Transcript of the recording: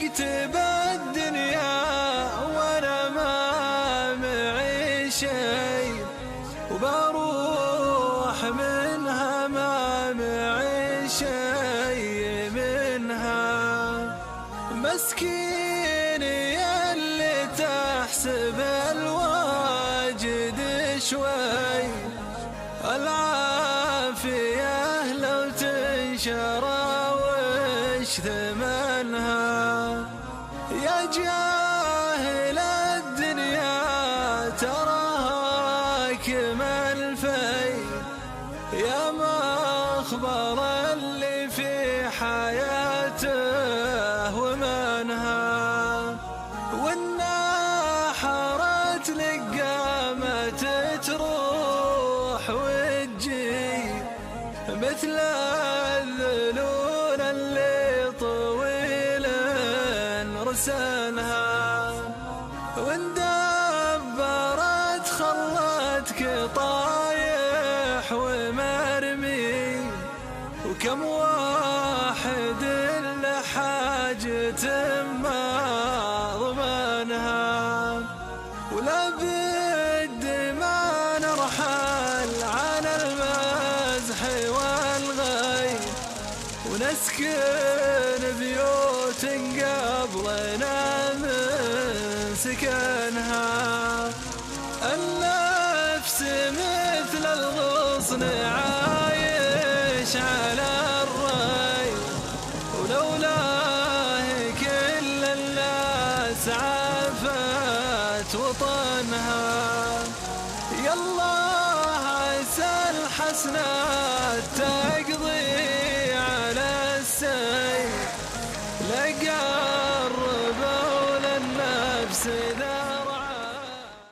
اشتقت بالدنيا وانا ما معي شي، وبروح منها ما معي شي منها. مسكين يلي تحسب الواجد شوي، العافية لو تنشرى وش ثمنها. يا جاهل الدنيا تراها كمل في، يا مخبر اللي في حياته ومنها. والناحرت لقامت تروح وتجي مثل الذلول اللي طويل رسانها. واندبرت خلتك طايح ومرمي، وكم واحد لحاجة ما ضمنها. ولا بد ما نرحل عن المزح والغي، ونسكن بيوت قبلنا من سكنها. النفس مثل الغصن عايش على الري، ولولاه كل الناس عافت وطنها. يلا عسى الحسنات تقضي على السيف، لقربوا للنفس